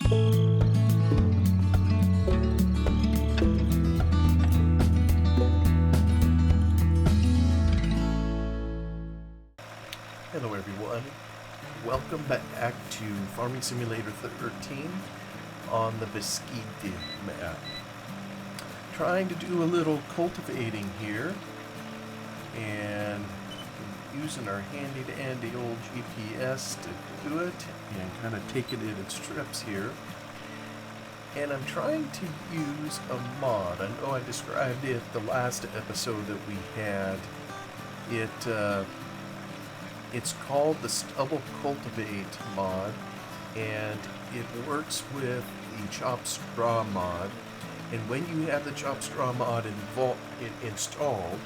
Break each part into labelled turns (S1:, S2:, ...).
S1: Hello everyone, welcome back to Farming Simulator 13 on the Beskidy map. Trying to do a little cultivating here, and using our handy-dandy old GPS to do it, and kind of take it in strips here. And I'm trying to use a mod. I know I described it the last episode that we had. It's called the Stubble Cultivate mod, and it works with the Chop Straw mod. And when you have the Chop Straw mod installed,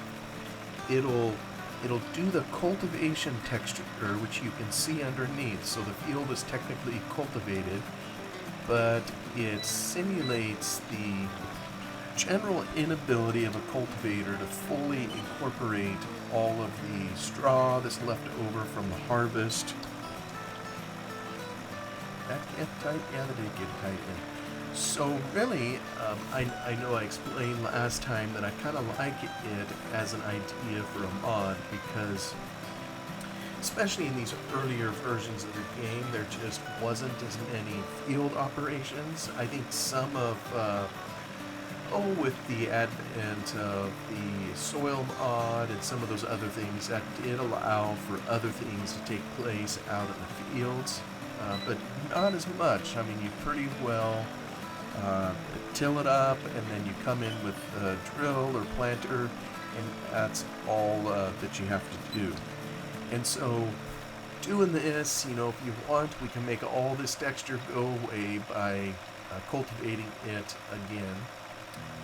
S1: it'll do the cultivation texture, which you can see underneath. So the field is technically cultivated, but it simulates the general inability of a cultivator to fully incorporate all of the straw that's left over from the harvest. That get tight? Yeah, that did get tight. So really, I know I explained last time that I kind of like it as an idea for a mod, because especially in these earlier versions of the game, there just wasn't as many field operations. I think some of with the advent of the soil mod and some of those other things, that did allow for other things to take place out in the fields, but not as much. I mean, you pretty well till it up, and then you come in with a drill or planter, and that's all that you have to do. And so doing this, if you want, we can make all this texture go away by cultivating it again.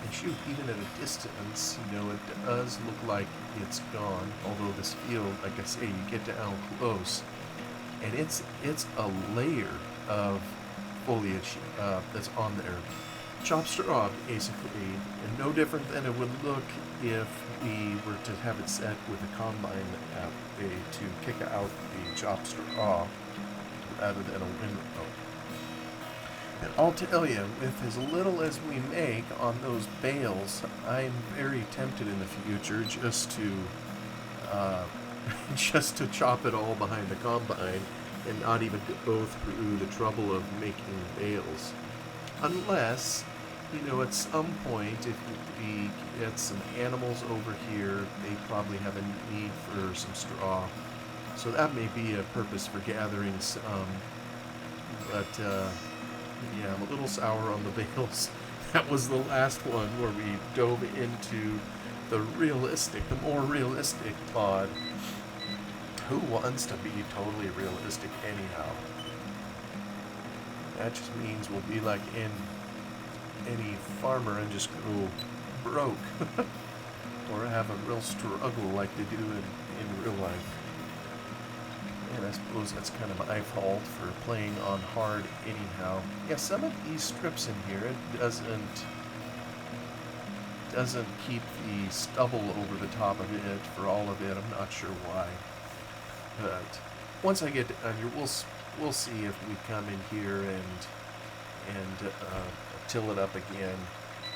S1: And shoot, even at a distance, it does look like it's gone. Although this field, like I say, you get down close, and it's a layer of foliage that's on there. Chopped straw, basically, and no different than it would look if we were to have it set with a combine way to kick out the chopped straw rather than a windrow. And I'll tell you, with as little as we make on those bales, I'm very tempted in the future just to chop it all behind the combine and not even go through the trouble of making bales. Unless, at some point, if we get some animals over here, they probably have a need for some straw. So that may be a purpose for gathering some. But, yeah, I'm a little sour on the bales. That was the last one where we dove into the more realistic mod. Who wants to be totally realistic anyhow? That just means we'll be like any farmer and just go broke. Or have a real struggle like they do in real life. And I suppose that's kind of my fault for playing on hard anyhow. Yeah, some of these strips in here, it doesn't keep the stubble over the top of it for all of it. I'm not sure why. But once I get down here, we'll see if we come in here and till it up again.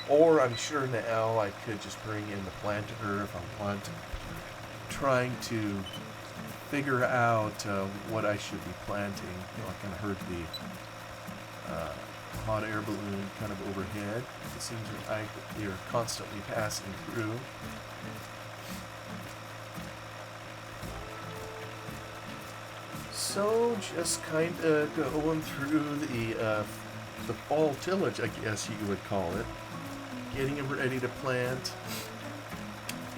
S1: Or I'm sure now I could just bring in the planter if I want. Trying to figure out what I should be planting. I kind of heard the hot air balloon kind of overhead. It seems like they're constantly passing through. So just kind of going through the fall tillage, I guess you would call it, getting them ready to plant.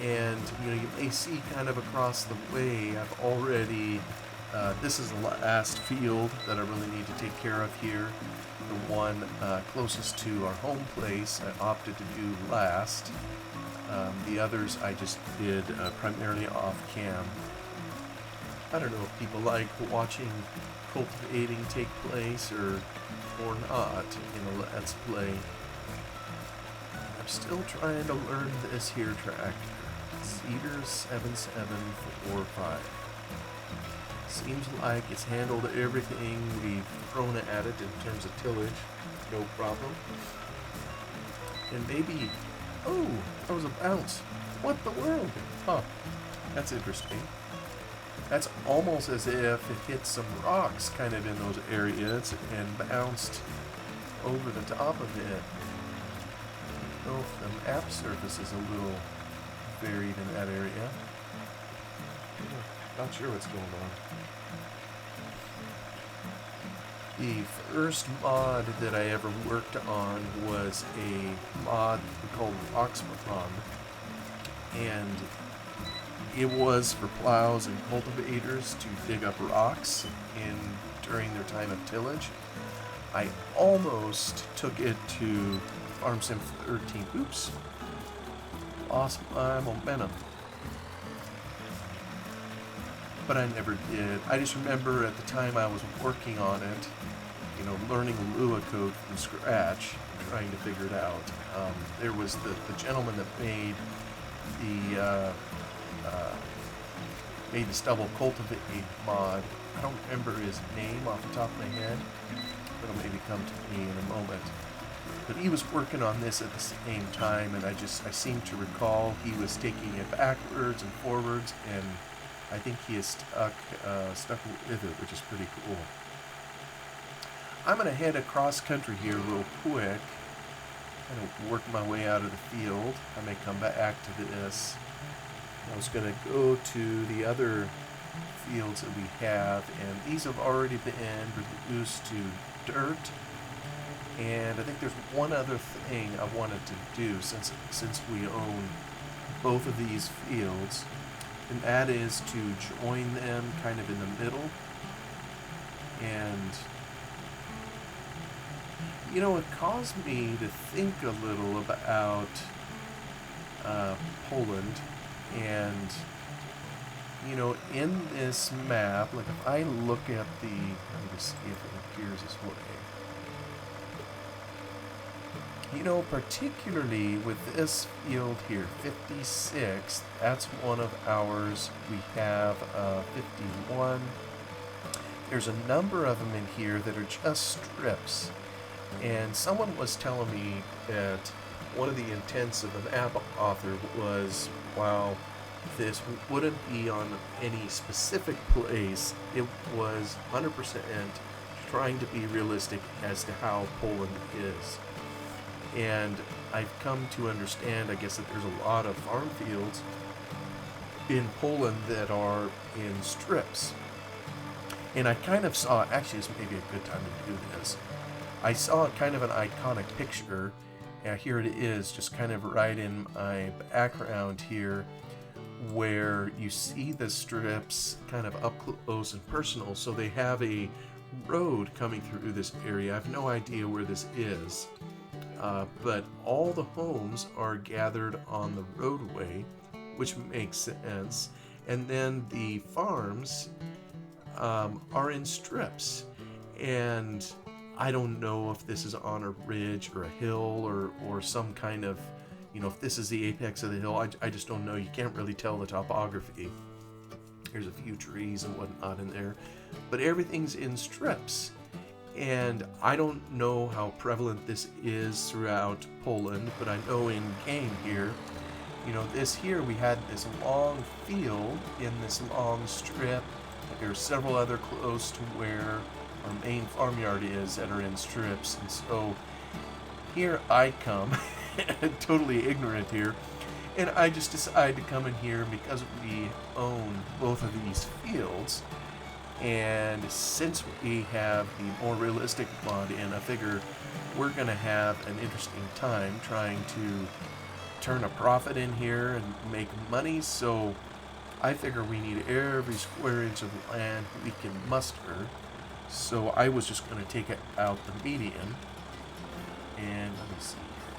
S1: And you may see kind of across the way, I've already, this is the last field that I really need to take care of here. The one closest to our home place I opted to do last. The others I just did primarily off cam. I don't know if people like watching cultivating take place or not in a Let's Play. I'm still trying to learn this here tractor. Cedar 7745. Seems like it's handled everything we've thrown at it in terms of tillage. No problem. And maybe... Oh, that was a bounce. What the world? Huh. That's interesting. That's almost as if it hit some rocks kind of in those areas and bounced over the top of it. I don't know if the map surface is a little varied in that area. Not sure what's going on. The first mod that I ever worked on was a mod called Oxmapon, and it was for plows and cultivators to dig up rocks during their time of tillage. I almost took it to Farm Sim 13. Oops. Lost my momentum. But I never did. I just remember at the time I was working on it, learning Lua code from scratch, trying to figure it out. There was the gentleman that made the stubble cultivating mod. I don't remember his name off the top of my head. It'll maybe come to me in a moment. But he was working on this at the same time, and I seem to recall he was taking it backwards and forwards, and I think he is stuck with it, which is pretty cool. I'm going to head across country here real quick. I'm going to work my way out of the field. I may come back to this. I was going to go to the other fields that we have, and these have already been reduced to dirt. And I think there's one other thing I wanted to do since we own both of these fields, and that is to join them kind of in the middle. And it caused me to think a little about Poland, and in this map, like if I look at let me just see if it appears this way. Particularly with this field here, 56, that's one of ours. We have 51. There's a number of them in here that are just strips. And someone was telling me that one of the intents of the map author was, while this wouldn't be on any specific place, it was 100% trying to be realistic as to how Poland is. And I've come to understand, I guess, that there's a lot of farm fields in Poland that are in strips. And I kind of saw, actually this may be a good time to do this, I saw kind of an iconic picture, and here it is, just kind of right in my background here, where you see the strips kind of up close and personal. So they have a road coming through this area. I have no idea where this is. But all the homes are gathered on the roadway, which makes sense. And then the farms are in strips. And I don't know if this is on a ridge or a hill or some kind of, if this is the apex of the hill. I just don't know. You can't really tell the topography. There's a few trees and whatnot in there. But everything's in strips. And I don't know how prevalent this is throughout Poland, but I know in game here, this here, we had this long field in this long strip. There are several other close to where our main farmyard is that are in strips. And so here I come, totally ignorant here, and I just decided to come in here because we own both of these fields. And since we have the more realistic mod in, I figure we're going to have an interesting time trying to turn a profit in here and make money. So I figure we need every square inch of land we can muster. So I was just going to take it out the median. And let me see here.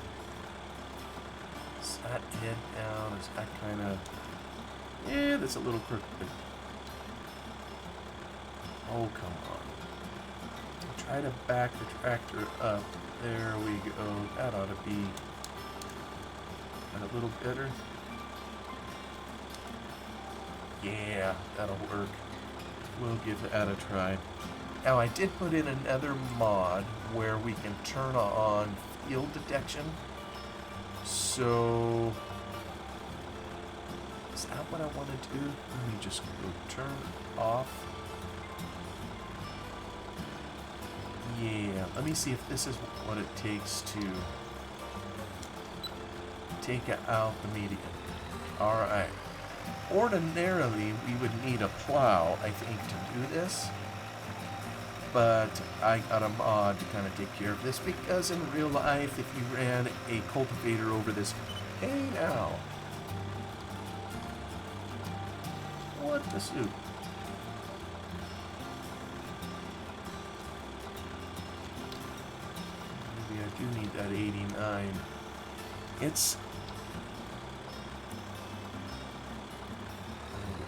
S1: Is that head down? Is that kind of... Yeah, that's a little crooked. Oh, come on. Try to back the tractor up. There we go. That ought to be a little better. Yeah, that'll work. we'll give that a try. Now, I did put in another mod where we can turn on field detection. So, is that what I want to do? Let me just go turn off. Yeah, let me see if this is what it takes to take out the median. Alright. Ordinarily, we would need a plow, I think, to do this. But I got a mod to kind of take care of this, because in real life, if you ran a cultivator over this... Hey now! What the soup? Maybe I do need that 89. It's...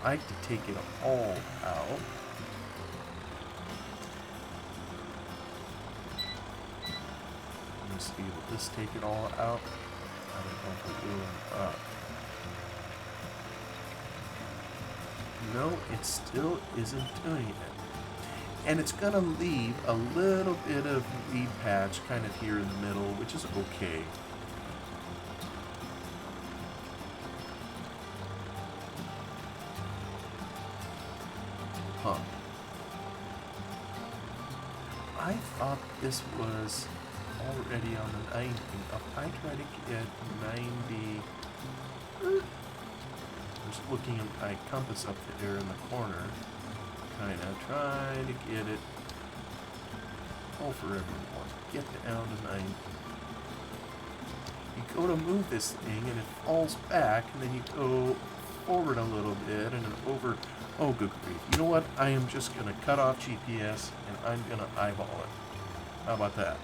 S1: I like to take it all out. Let me see, will this take it all out? I don't know if it will. No, it still isn't doing it. And it's going to leave a little bit of weed patch kind of here in the middle, which is okay. Huh. I thought this was already on the 90. If I try to get 90... I'm just looking at my compass up there in the corner. Kind of try to get it all for everyone. Get down to 90. You go to move this thing and it falls back, and then you go forward a little bit and then over. Oh, good grief. You know what? I am just going to cut off GPS and I'm going to eyeball it. How about that?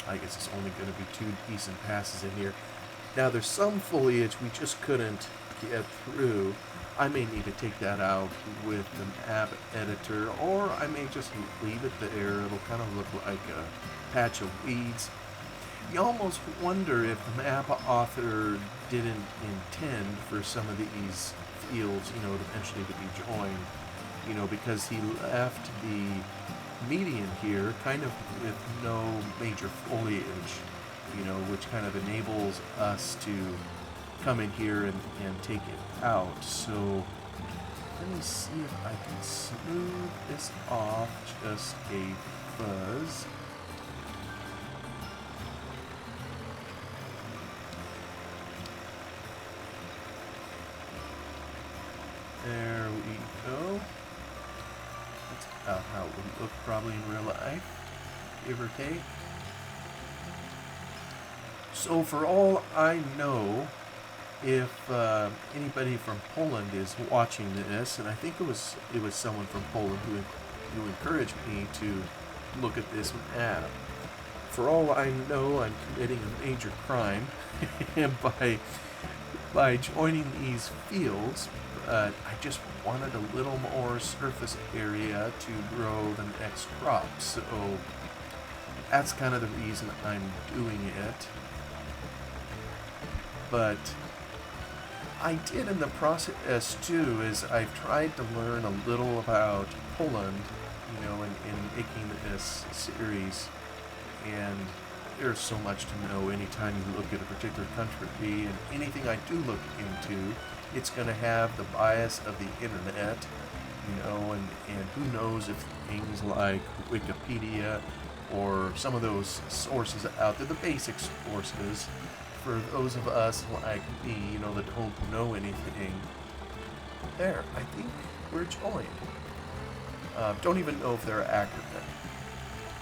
S1: I guess it's only going to be 2 decent passes in here. Now, there's some foliage we just couldn't get through. I may need to take that out with the map editor, or I may just leave it there. It'll kind of look like a patch of weeds. You almost wonder if the map author didn't intend for some of these fields, eventually to be joined, because he left the median here kind of with no major foliage, which kind of enables us to come in here and take it out. So let me see if I can smooth this off just a fuzz. There we go. That's about how it would look probably in real life, give or take. So for all I know, if anybody from Poland is watching this, and I think it was someone from Poland who encouraged me to look at this map. For all I know, I'm committing a major crime by joining these fields. I just wanted a little more surface area to grow the next crop, so that's kind of the reason I'm doing it. But I did in the process too, is I've tried to learn a little about Poland, in making this series, and there's so much to know anytime you look at a particular country, and anything I do look into, it's going to have the bias of the internet, and who knows if things like Wikipedia or some of those sources out there, the basic sources, for those of us like me, that don't know anything, there, I think we're joined. Don't even know if they're accurate.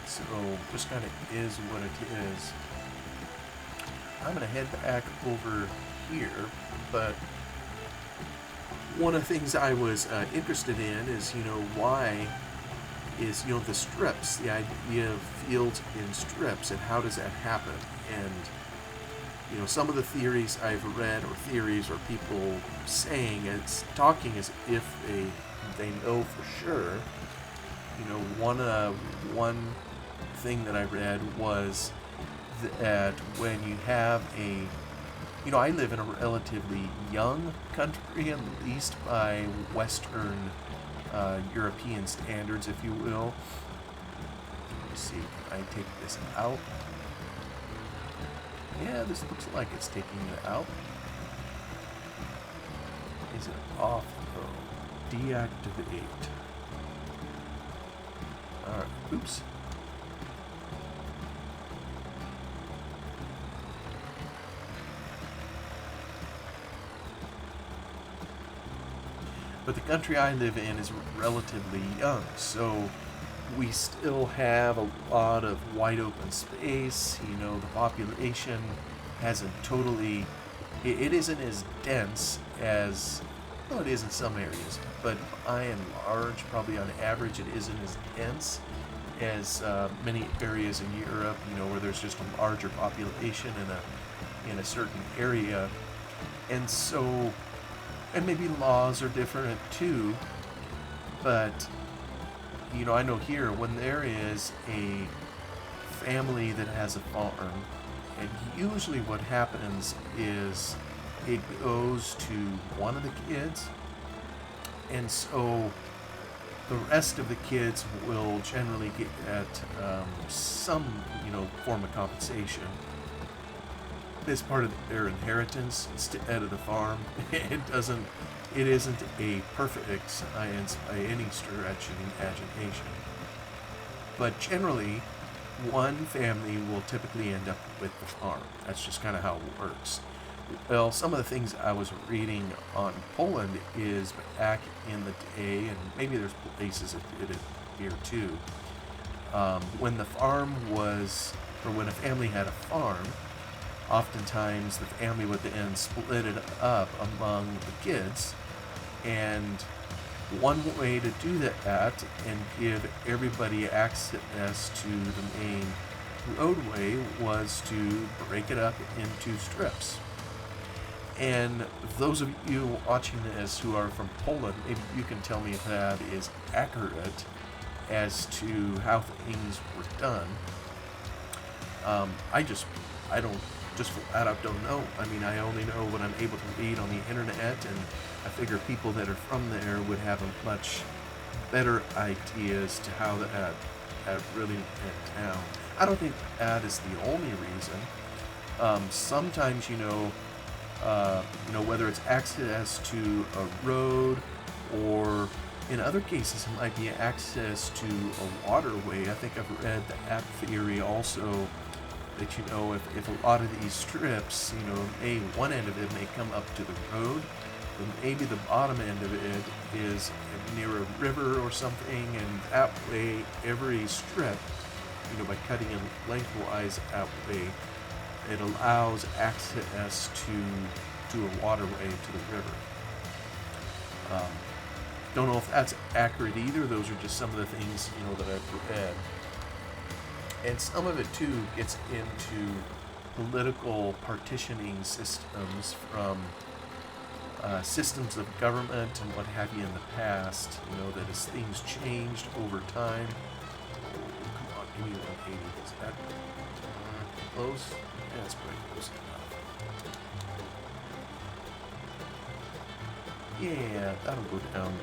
S1: So, just kind of is what it is. I'm going to head back over here, but one of the things I was interested in is, why is, the strips, the idea of fields in strips, and how does that happen? And, some of the theories I've read, or theories, or people saying, it's talking as if they know for sure. One thing that I read was that when you have a I live in a relatively young country, at least by Western European standards, if you will. Let me see. Can I take this out? Yeah, this looks like it's taking it out. Is it off though? Deactivate. Alright, oops. But the country I live in is relatively young, so we still have a lot of wide open space. The population hasn't totally, it isn't as dense as, well, it is in some areas, but by and large, probably on average, it isn't as dense as many areas in Europe, where there's just a larger population in a certain area. And so, and maybe laws are different too, but I know here when there is a family that has a farm, and usually what happens is it goes to one of the kids, and so the rest of the kids will generally get some form of compensation as part of their inheritance instead of the farm. It isn't a perfect science by any stretch of the imagination. But generally, one family will typically end up with the farm. That's just kind of how it works. Well, some of the things I was reading on Poland is back in the day, and maybe there's places that did it here too, when the farm was, or when a family had a farm, oftentimes the family would then split it up among the kids, and one way to do that and give everybody access to the main roadway was to break it up into strips. And those of you watching this who are from Poland, maybe you can tell me if that is accurate as to how things were done. I don't, just flat out don't know. I mean, I only know what I'm able to read on the internet, and I figure people that are from there would have a much better idea as to how that really went down. I don't think that is the only reason. Sometimes, whether it's access to a road, or in other cases it might be access to a waterway. I think I've read that theory also, that if a lot of these strips, one end of it may come up to the road, but maybe the bottom end of it is near a river or something, and that way every strip, by cutting it lengthwise that way, it allows access to a waterway to the river. Don't know if that's accurate either. Those are just some of the things that I've read. And some of it too gets into political partitioning systems from systems of government and what have you in the past, that as things changed over time. Oh, come on, give me 180. Is that close? Yeah, it's pretty close enough. Yeah, that'll go down.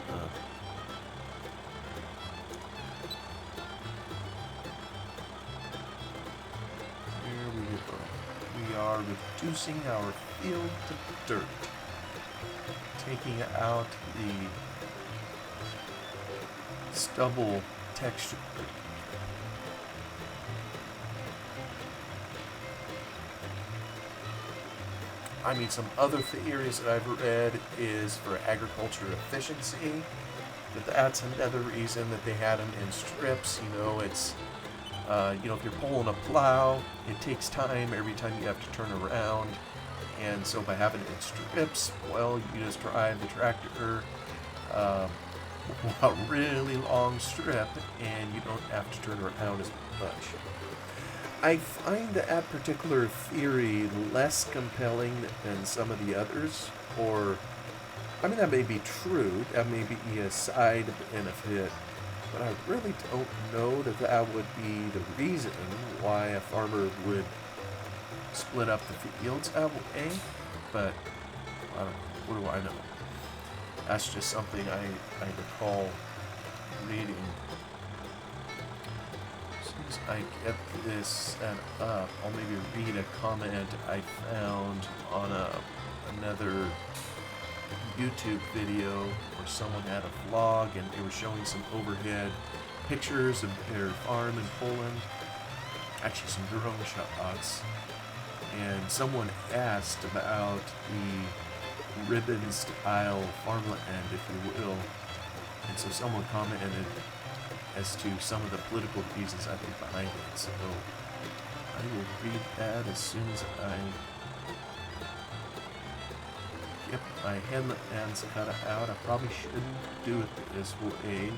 S1: Here we go. We are reducing our field to dirt. Taking out the stubble texture. I mean, some other theories that I've read is for agriculture efficiency, that's another reason that they had them in strips. It's, if you're pulling a plow, it takes time every time you have to turn around. And so by having it in strips, well, you just drive the tractor a really long strip, and you don't have to turn around as much. I find that particular theory less compelling than some of the others, that may be true, that may be a side benefit, but I really don't know that that would be the reason why a farmer would split up the fields that way. but what do I know? That's just something I recall reading. As soon as I get this set up, I'll maybe read a comment I found on another YouTube video where someone had a vlog and they were showing some overhead pictures of their farm in Poland. Actually, some drone shots. And someone asked about the ribbon style farmland, if you will. And so someone commented as to some of the political reasons I think behind it. So I will read that as soon as I get my headlands cut out. I probably shouldn't do it this way.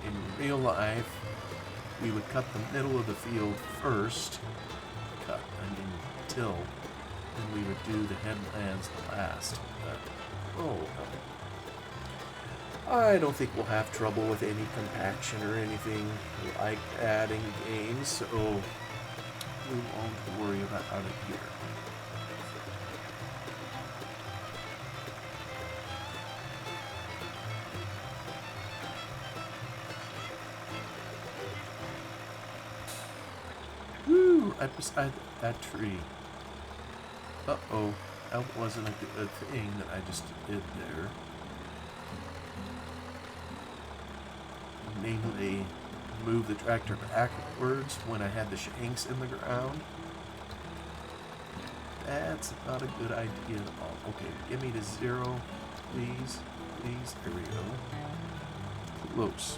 S1: In real life, we would cut the middle of the field first. Till. Then we would do the headlands last. I don't think we'll have trouble with any compaction or anything like that in games, so we won't worry about it here. Woo! Right beside that tree. Uh-oh, that wasn't a good thing that I just did there. Namely, move the tractor backwards when I had the shanks in the ground. That's not a good idea at all. Okay, give me to 0, please. Please, there we go. Close.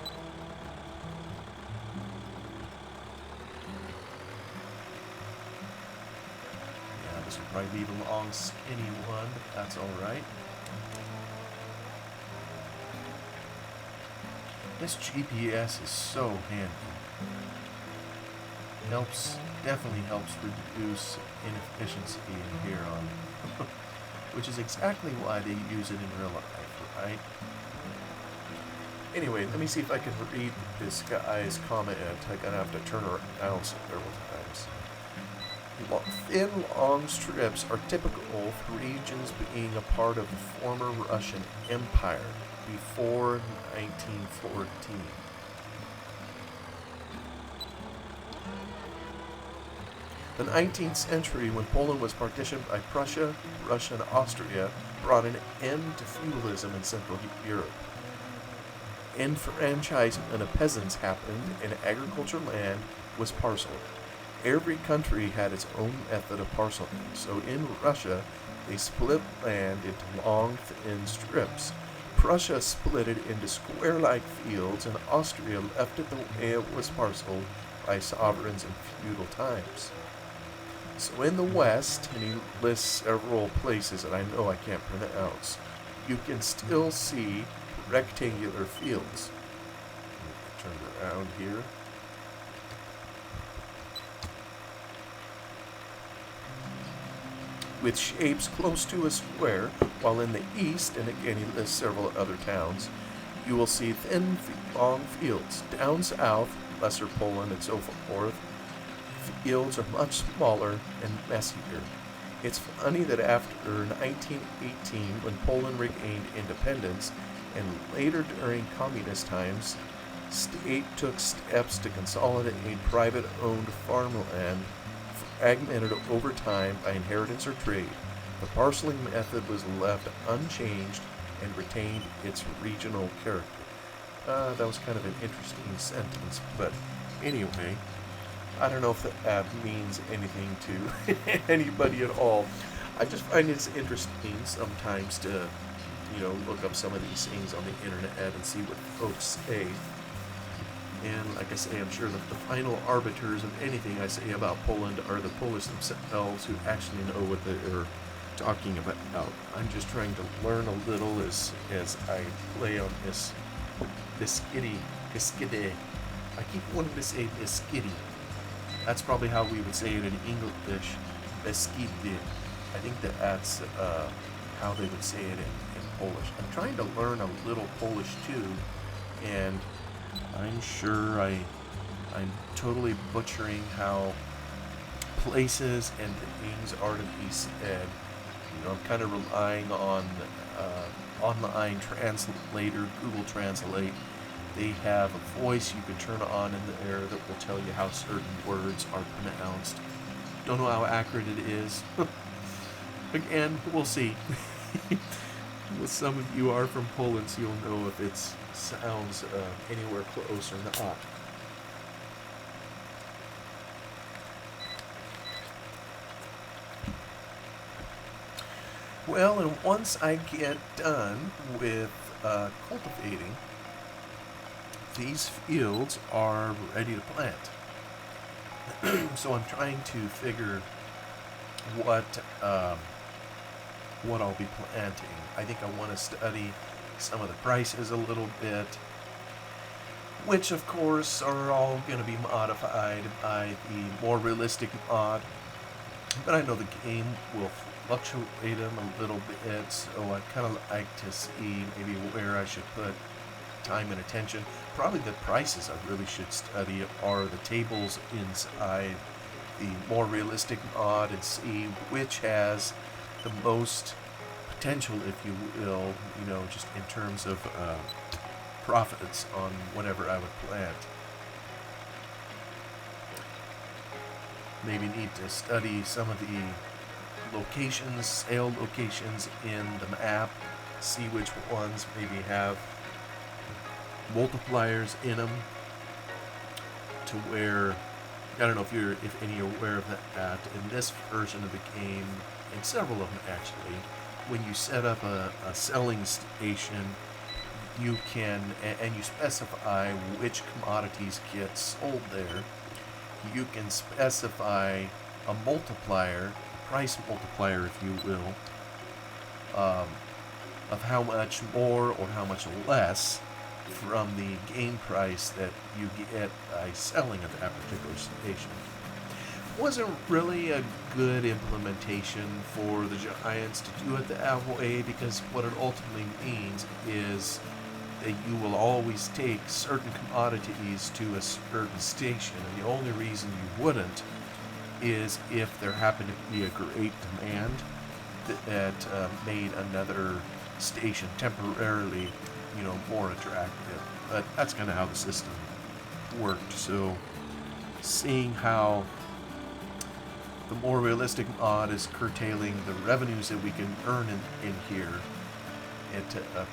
S1: This will probably be the long, skinny one, but that's alright. This GPS is so handy. Definitely helps reduce inefficiency in here on, which is exactly why they use it in real life, right? Anyway, let me see if I can read this guy's comment. I'm gonna have to turn around several times. Thin, long strips are typical for regions being a part of the former Russian Empire before 1914. The 19th century, when Poland was partitioned by Prussia, Russia, and Austria, brought an end to feudalism in Central Europe. Enfranchisement of peasants happened, and agricultural land was parceled. Every country had its own method of parceling, so in Russia, they split land into long, thin strips. Prussia split it into square-like fields, and Austria left it the way it was parceled by sovereigns in feudal times. So in the West, and he lists several places that I know I can't pronounce, you can still see rectangular fields. Turn around here. With shapes close to a square, while in the east, and again he lists several other towns, you will see thin, long fields. Down south, Lesser Poland and so forth, fields are much smaller and messier. It's funny that after 1918, when Poland regained independence, and later during communist times, state took steps to consolidate private-owned farmland fragmented over time by inheritance or trade. The parceling method was left unchanged and retained its regional character. That was kind of an interesting sentence, but anyway, I don't know if that means anything to anybody at all. I just find it's interesting sometimes to, look up some of these things on the internet and see what folks say. And like I say, I'm sure that the final arbiters of anything I say about Poland are the Polish themselves, who actually know what they're talking about. I'm just trying to learn a little as I play on this Beskidy. I keep wanting to say Beskidy. That's probably how we would say it in English, Beskidy. I think that's how they would say it in Polish. I'm trying to learn a little Polish too, and I'm sure I'm totally butchering how places and things are to be said, I'm kind of relying on online translator, Google Translate. They have a voice you can turn on in there that will tell you how certain words are pronounced. Don't know how accurate it is. Again, we'll see. Well, some of you are from Poland, so you'll know if it sounds anywhere close or not. Well, and once I get done with cultivating, these fields are ready to plant. So I'm trying to figure what what I'll be planting. I think I want to study some of the prices a little bit, which of course are all going to be modified by the more realistic mod. But I know the game will fluctuate them a little bit, so I kind of like to see maybe where I should put time and attention. Probably the prices I really should study are the tables inside the more realistic mod and see which has the most potential, if you will, just in terms of profits on whatever I would plant. Maybe need to study some of the locations, sale locations in the map, see which ones maybe have multipliers in them to where, I don't know if any are aware of that in this version of the game, and several of them actually, when you set up a selling station, you can, and you specify which commodities get sold there, you can specify a multiplier, price multiplier if you will, of how much more or how much less from the game price that you get by selling at that particular station. Wasn't really a good implementation for the Giants to do it that way, because what it ultimately means is that you will always take certain commodities to a certain station, and the only reason you wouldn't is if there happened to be a great demand that made another station temporarily, more attractive. But that's kind of how the system worked. So seeing how the more realistic mod is curtailing the revenues that we can earn in here, it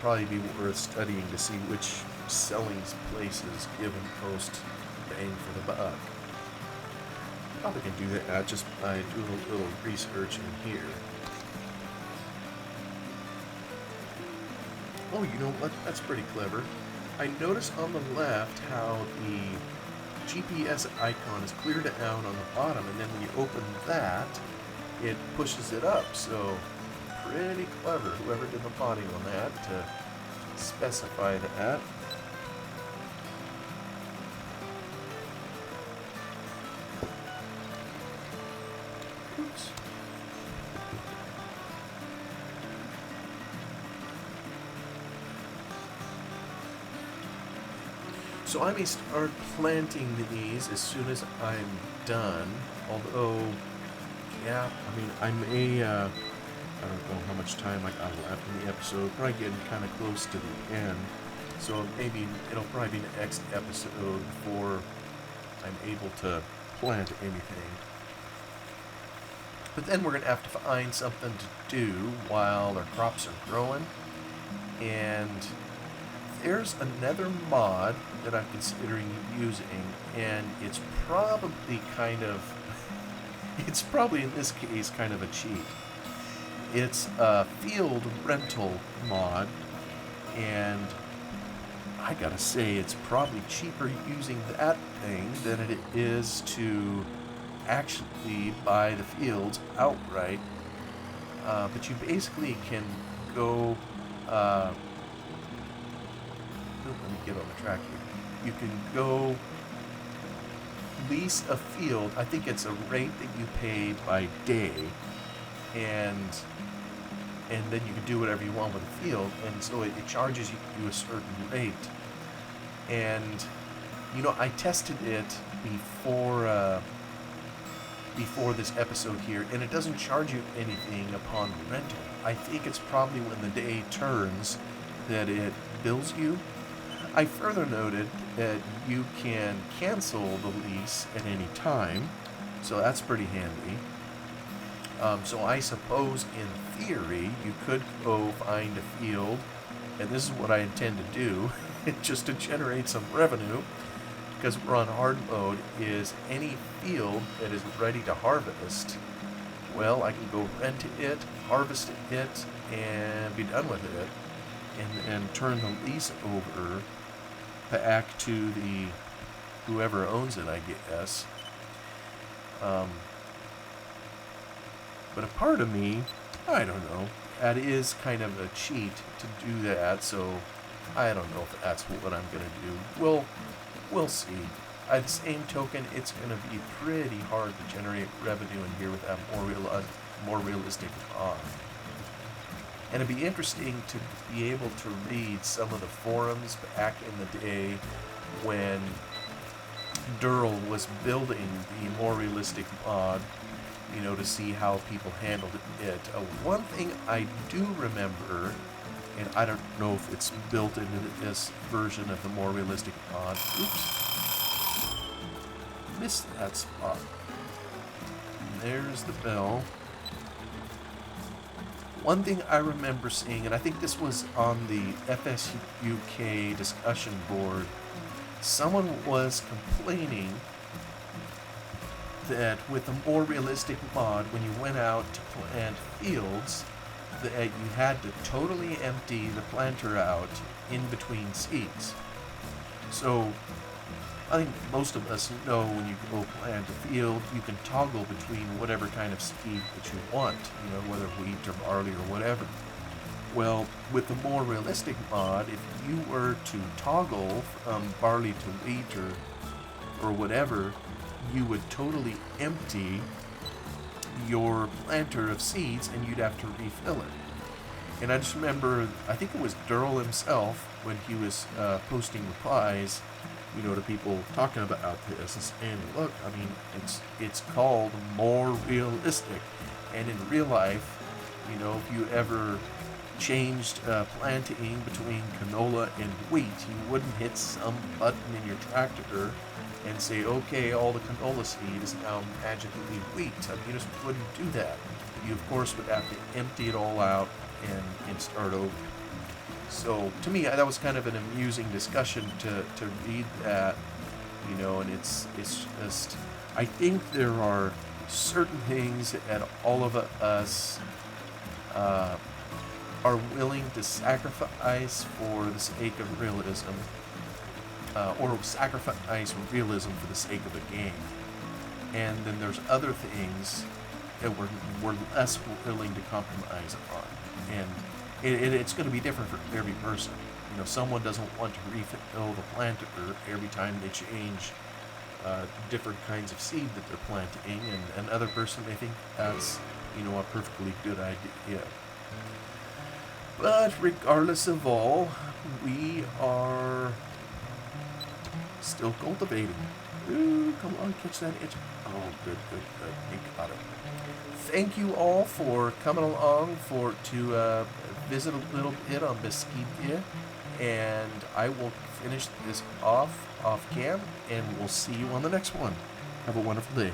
S1: probably be worth studying to see which selling places give the most bang for the buck. Probably can do that just by doing a little research in here. Oh, you know what? That's pretty clever. I noticed on the left how the GPS icon is cleared down on the bottom, and then when you open that, it pushes it up. So pretty clever, whoever did the modding on that to specify that. Oops. So I may start planting these as soon as I'm done, although, yeah, I may, I don't know how much time I got left in the episode, probably getting kind of close to the end, so maybe it'll probably be the next episode before I'm able to plant anything. But then we're going to have to find something to do while our crops are growing, and there's another mod that I'm considering using, and it's probably in this case kind of a cheat. It's a field rental mod, and I gotta say it's probably cheaper using that thing than it is to actually buy the fields outright. But you basically can go let me get on the track here. You can go lease a field. I think it's a rate that you pay by day, and then you can do whatever you want with the field, and so it charges you a certain rate. And I tested it before before this episode here, and it doesn't charge you anything upon rental. I think it's probably when the day turns that it bills you. I further noted that you can cancel the lease at any time, so that's pretty handy. So I suppose in theory you could go find a field, and this is what I intend to do, just to generate some revenue, because we're on hard mode, is any field that is ready to harvest, well, I can go rent it, harvest it, and be done with it, and turn the lease over back to the whoever owns it, I guess. But a part of me, I don't know, that is kind of a cheat to do that, so I don't know if that's what I'm going to do. We'll see. At the same token, it's going to be pretty hard to generate revenue in here with that more realistic mod. And it'd be interesting to be able to read some of the forums back in the day when Durl was building the more realistic mod, to see how people handled it. One thing I do remember, and I don't know if it's built into this version of the more realistic mod. Oops. Missed that spot. And there's the bell. One thing I remember seeing, and I think this was on the FSUK discussion board, someone was complaining that with a more realistic mod, when you went out to plant fields, that you had to totally empty the planter out in between seeds. So I think most of us know when you go plant a field, you can toggle between whatever kind of seed that you want, whether wheat or barley or whatever. Well, with the more realistic mod, if you were to toggle from barley to wheat or whatever, you would totally empty your planter of seeds and you'd have to refill it. And I just remember, I think it was Durl himself, when he was posting replies, to people talking about this, and look, I mean, it's called more realistic. And in real life, if you ever changed planting between canola and wheat, you wouldn't hit some button in your tractor and say, okay, all the canola seed is now magically wheat. I mean, you just wouldn't do that. You, of course, would have to empty it all out and start over. So, to me, that was kind of an amusing discussion to read that, and it's just, I think there are certain things that all of us are willing to sacrifice for the sake of realism, or sacrifice realism for the sake of a game. And then there's other things that we're less willing to compromise upon. And it's going to be different for every person. Someone doesn't want to refill the planter every time they change different kinds of seed that they're planting, and another person may think that's, a perfectly good idea. But regardless of all, we are still cultivating. Ooh, come on, catch that itch. Oh, good. You got it. Thank you all for coming along to visit a little bit on Beskidy, and I will finish this off cam, and we'll see you on the next one. Have a wonderful day.